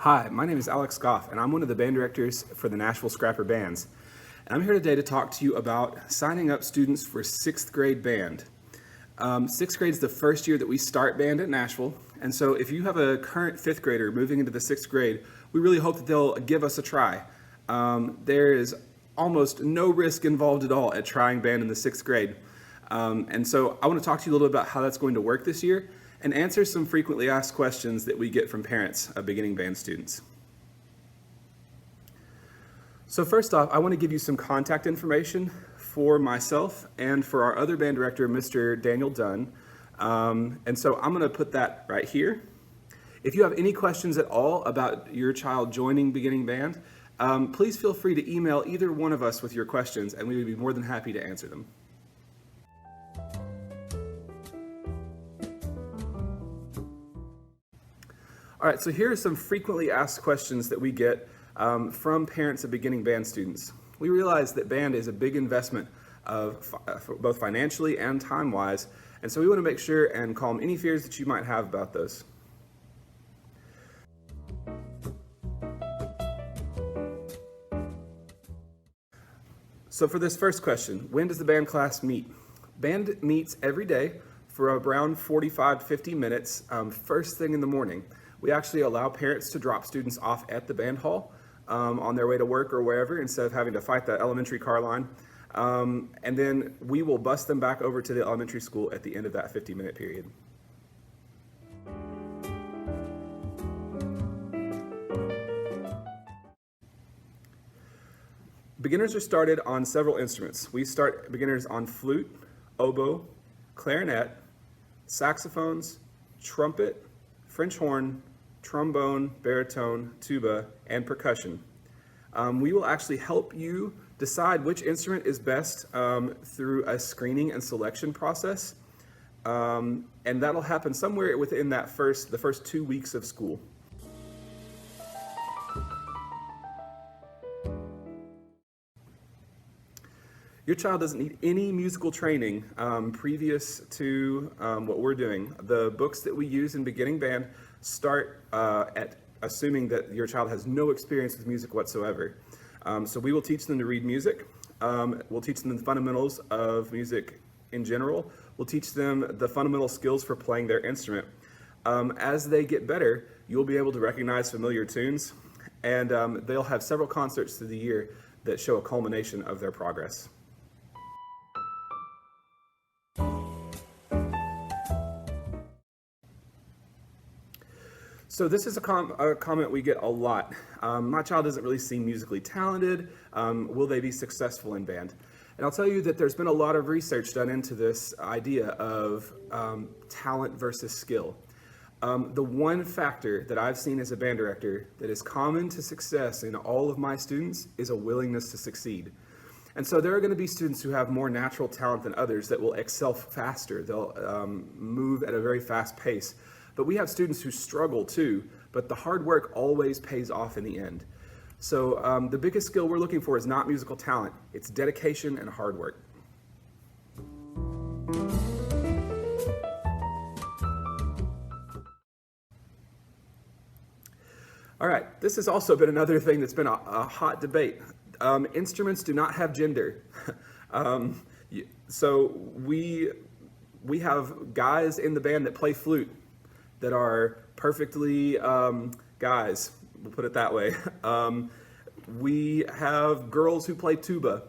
Hi, my name is Alex Goff, and I'm one of the band directors for the Nashville Scrapper Bands. And I'm here today to talk to you about signing up students for 6th grade band. 6th grade is the first year that we start band at Nashville, and so if you have a current 5th grader moving into the 6th grade, we really hope that they'll give us a try. There is almost no risk involved at all at trying band in the 6th grade. And so I want to talk to you a little bit about how that's going to work this year and answer some frequently asked questions that we get from parents of beginning band students. So first off, I want to give you some contact information for myself and for our other band director, Mr. Daniel Dunn. And so I'm going to put that right here. If you have any questions at all about your child joining beginning band, please feel free to email either one of us with your questions, and we would be more than happy to answer them. All right, so here are some frequently asked questions that we get from parents of beginning band students. We realize that band is a big investment both financially and time-wise, and so we want to make sure and calm any fears that you might have about those. So for this first question, when does the band class meet? Band meets every day for around 45 to 50 minutes, first thing in the morning. We actually allow parents to drop students off at the band hall on their way to work or wherever, instead of having to fight the elementary car line. And then we will bus them back over to the elementary school at the end of that 50-minute period. Beginners are started on several instruments. We start beginners on flute, oboe, clarinet, saxophones, trumpet, French horn, trombone, baritone, tuba, and percussion. We will actually help you decide which instrument is best through a screening and selection process, and that'll happen somewhere within the first 2 weeks of school. Your child doesn't need any musical training previous to what we're doing. The books that we use in beginning band start at assuming that your child has no experience with music whatsoever. So we will teach them to read music. We'll teach them the fundamentals of music in general. We'll teach them the fundamental skills for playing their instrument. As they get better, you'll be able to recognize familiar tunes, and they'll have several concerts through the year that show a culmination of their progress. So this is a comment we get a lot. My child doesn't really seem musically talented. Will they be successful in band? And I'll tell you that there's been a lot of research done into this idea of talent versus skill. The one factor that I've seen as a band director that is common to success in all of my students is a willingness to succeed. And so there are going to be students who have more natural talent than others that will excel faster. They'll move at a very fast pace. But we have students who struggle too, but the hard work always pays off in the end. So the biggest skill we're looking for is not musical talent, it's dedication and hard work. All right, this has also been another thing that's been a hot debate. Instruments do not have gender. So we have guys in the band that play flute that are perfectly guys, we'll put it that way. We have girls who play tuba.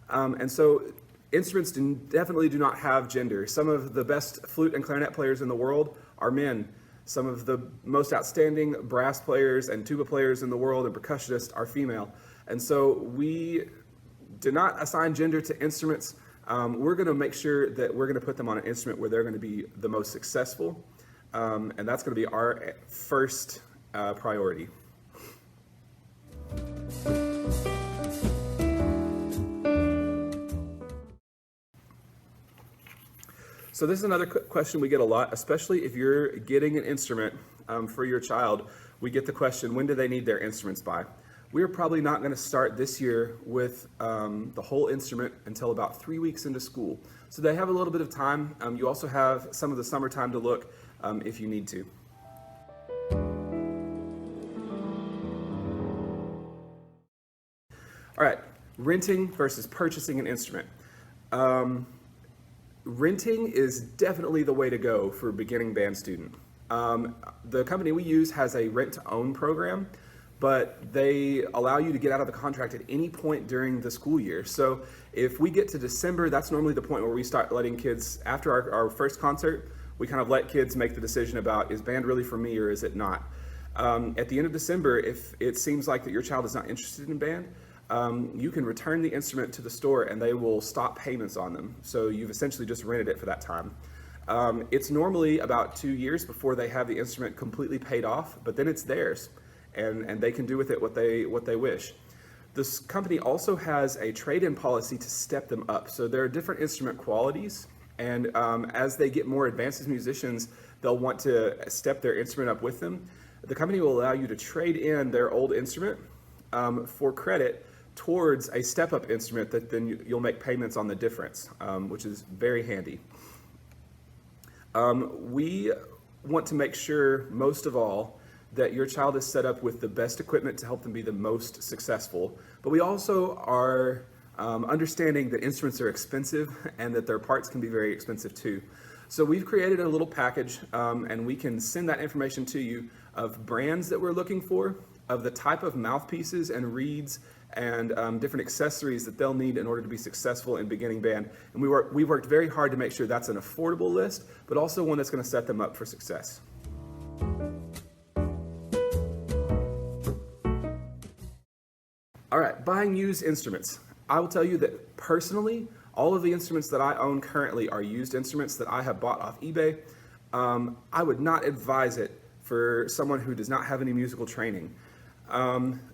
And so instruments definitely do not have gender. Some of the best flute and clarinet players in the world are men. Some of the most outstanding brass players and tuba players in the world and percussionists are female. And so we do not assign gender to instruments. We're going to make sure that we're going to put them on an instrument where they're going to be the most successful. And that's going to be our first priority. So this is another question we get a lot, especially if you're getting an instrument for your child. We get the question, when do they need their instruments by? We're probably not going to start this year with the whole instrument until about 3 weeks into school. So they have a little bit of time. You also have some of the summertime to look if you need to. Renting versus purchasing an instrument. Renting is definitely the way to go for a beginning band student. The company we use has a rent-to-own program, but they allow you to get out of the contract at any point during the school year. So if we get to December, that's normally the point where we start letting kids, after our first concert, we kind of let kids make the decision about, is band really for me or is it not? At the end of December, if it seems like that your child is not interested in band, you can return the instrument to the store and they will stop payments on them. So you've essentially just rented it for that time. It's normally about 2 years before they have the instrument completely paid off, but then it's theirs and they can do with it what they wish. This company also has a trade-in policy to step them up. So there are different instrument qualities, and as they get more advanced as musicians, they'll want to step their instrument up with them. The company will allow you to trade in their old instrument for credit towards a step-up instrument that then you'll make payments on the difference, which is very handy. We want to make sure, most of all, that your child is set up with the best equipment to help them be the most successful. But we also are understanding that instruments are expensive and that their parts can be very expensive too. So we've created a little package and we can send that information to you of brands that we're looking for, of the type of mouthpieces and reeds and different accessories that they'll need in order to be successful in beginning band. And we worked very hard to make sure that's an affordable list, but also one that's going to set them up for success. All right, buying used instruments. I will tell you that personally, all of the instruments that I own currently are used instruments that I have bought off eBay. I would not advise it for someone who does not have any musical training.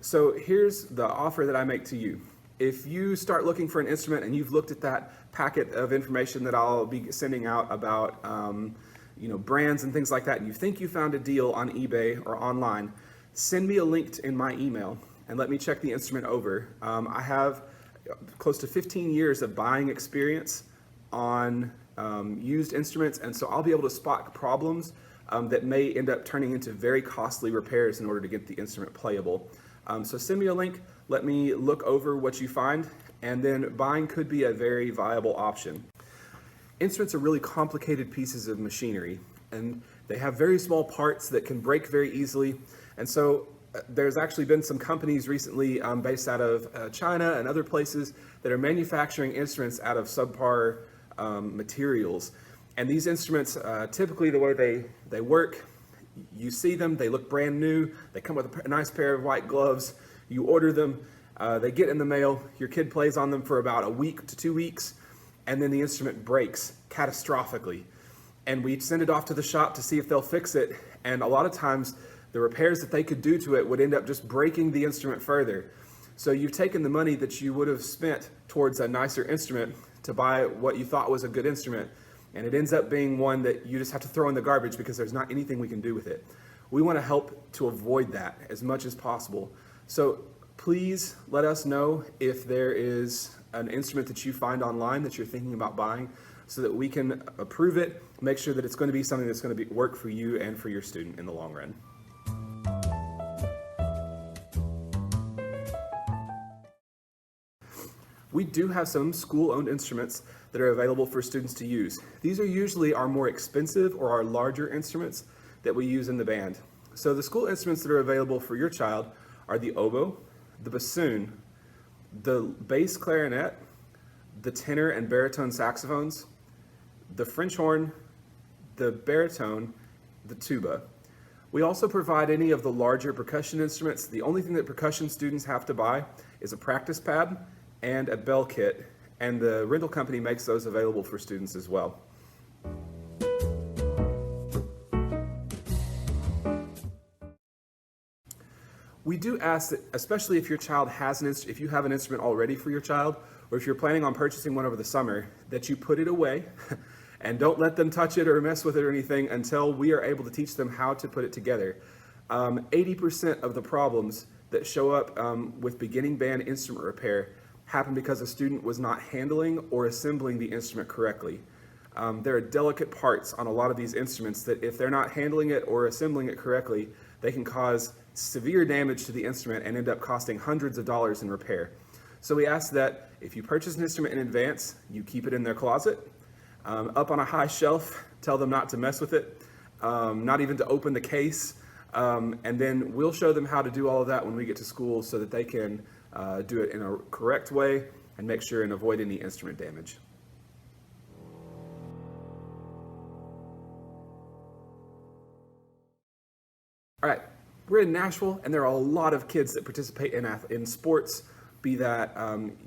So here's the offer that I make to you. If you start looking for an instrument and you've looked at that packet of information that I'll be sending out about brands and things like that, and you think you found a deal on eBay or online, send me a link in my email and let me check the instrument over. I have close to 15 years of buying experience on used instruments, and so I'll be able to spot problems that may end up turning into very costly repairs in order to get the instrument playable. So send me a link, let me look over what you find, and then buying could be a very viable option. Instruments are really complicated pieces of machinery, and they have very small parts that can break very easily, and so there's actually been some companies recently based out of China and other places that are manufacturing instruments out of subpar materials. And these instruments, typically the way they work, you see them, they look brand new, they come with a nice pair of white gloves, you order them, they get in the mail, your kid plays on them for about a week to 2 weeks, and then the instrument breaks catastrophically. And we send it off to the shop to see if they'll fix it, and a lot of times the repairs that they could do to it would end up just breaking the instrument further. So you've taken the money that you would have spent towards a nicer instrument to buy what you thought was a good instrument, and it ends up being one that you just have to throw in the garbage because there's not anything we can do with it. We want to help to avoid that as much as possible. So please let us know if there is an instrument that you find online that you're thinking about buying so that we can approve it, make sure that it's going to be something that's going to work for you and for your student in the long run. We do have some school-owned instruments that are available for students to use. These are usually our more expensive or our larger instruments that we use in the band. So the school instruments that are available for your child are the oboe, the bassoon, the bass clarinet, the tenor and baritone saxophones, the French horn, the baritone, the tuba. We also provide any of the larger percussion instruments. The only thing that percussion students have to buy is a practice pad and a bell kit, and the rental company makes those available for students as well. We do ask that, especially if your child has if you have an instrument already for your child, or if you're planning on purchasing one over the summer, that you put it away and don't let them touch it or mess with it or anything until we are able to teach them how to put it together. 80% of the problems that show up with beginning band instrument repair happen because a student was not handling or assembling the instrument correctly. There are delicate parts on a lot of these instruments that if they're not handling it or assembling it correctly, they can cause severe damage to the instrument and end up costing hundreds of dollars in repair. So we ask that if you purchase an instrument in advance, you keep it in their closet, up on a high shelf, tell them not to mess with it, not even to open the case, and then we'll show them how to do all of that when we get to school so that they can do it in a correct way and make sure and avoid any instrument damage. All right, we're in Nashville, and there are a lot of kids that participate in sports, be that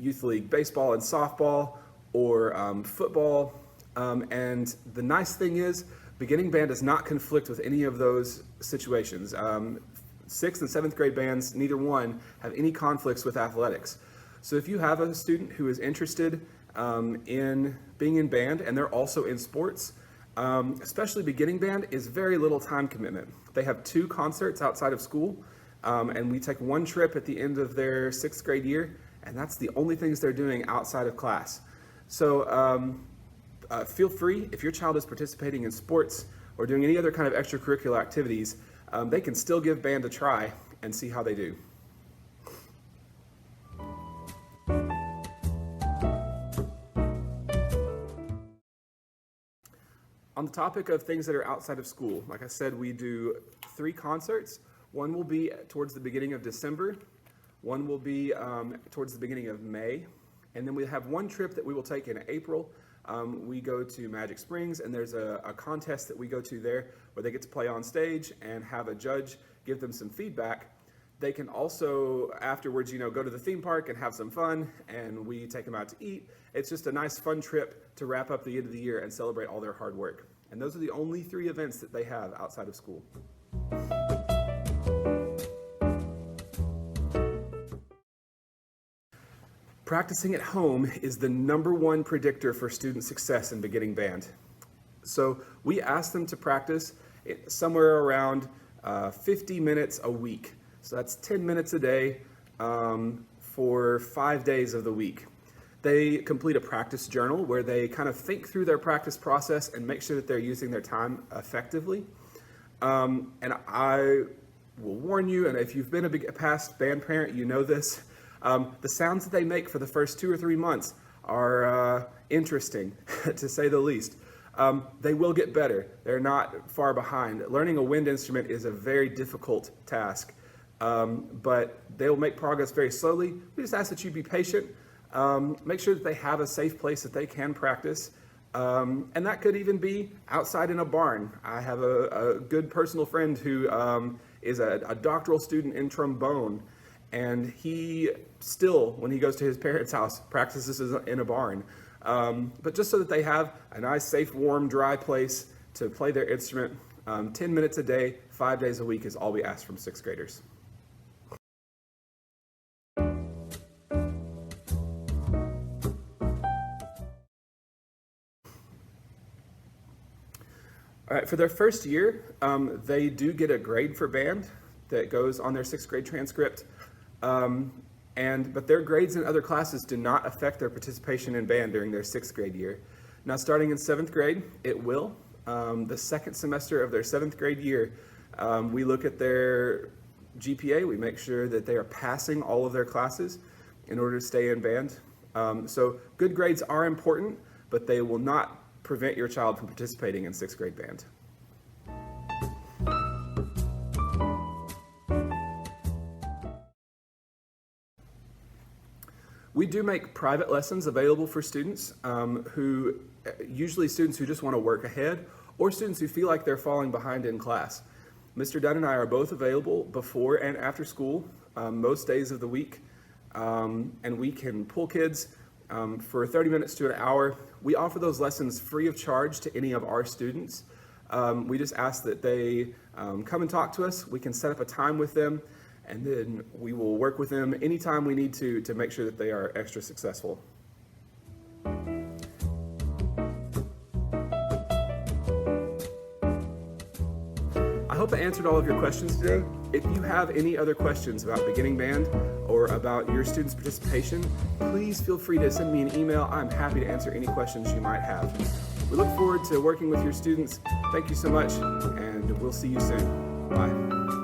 youth league baseball and softball or football. And the nice thing is, beginning band does not conflict with any of those situations. 6th and 7th grade bands, neither one have any conflicts with athletics. So if you have a student who is interested in being in band and they're also in sports, especially beginning band is very little time commitment. They have 2 concerts outside of school, and we take 1 trip at the end of their 6th grade year, and that's the only things they're doing outside of class. So feel free, if your child is participating in sports or doing any other kind of extracurricular activities, they can still give band a try and see how they do. On the topic of things that are outside of school, like I said, we do 3 concerts. One will be towards the beginning of December, one will be towards the beginning of May, and then we have 1 trip that we will take in April. We go to Magic Springs, and there's a contest that we go to there where they get to play on stage and have a judge give them some feedback. They can also afterwards, go to the theme park and have some fun, and we take them out to eat. It's just a nice fun trip to wrap up the end of the year and celebrate all their hard work. And those are the only 3 events that they have outside of school. Practicing at home is the #1 predictor for student success in beginning band. So we ask them to practice somewhere around 50 minutes a week. So that's 10 minutes a day for 5 days of the week. They complete a practice journal where they kind of think through their practice process and make sure that they're using their time effectively. And I will warn you, and if you've been a past band parent, you know this, the sounds that they make for the first 2 or 3 months are interesting, to say the least. They will get better. They're not far behind. Learning a wind instrument is a very difficult task, but they'll make progress very slowly. We just ask that you be patient. Make sure that they have a safe place that they can practice. And that could even be outside in a barn. I have a good personal friend who is a doctoral student in trombone, and he still, when he goes to his parents' house, practices in a barn. But just so that they have a nice, safe, warm, dry place to play their instrument, 10 minutes a day, 5 days a week is all we ask from 6th graders. All right, for their first year, they do get a grade for band that goes on their 6th grade transcript. But their grades in other classes do not affect their participation in band during their 6th grade year. Now, starting in 7th grade, it will. The 2nd semester of their 7th grade year, we look at their GPA. We make sure that they are passing all of their classes in order to stay in band. So good grades are important, but they will not prevent your child from participating in 6th grade band. We do make private lessons available for students usually students who just want to work ahead, or students who feel like they're falling behind in class. Mr. Dunn and I are both available before and after school, most days of the week, and we can pull kids for 30 minutes to an hour. We offer those lessons free of charge to any of our students. We just ask that they come and talk to us. We can set up a time with them, and then we will work with them anytime we need to make sure that they are extra successful. I hope I answered all of your questions today. If you have any other questions about beginning band or about your students' participation, please feel free to send me an email. I'm happy to answer any questions you might have. We look forward to working with your students. Thank you so much, and we'll see you soon. Bye.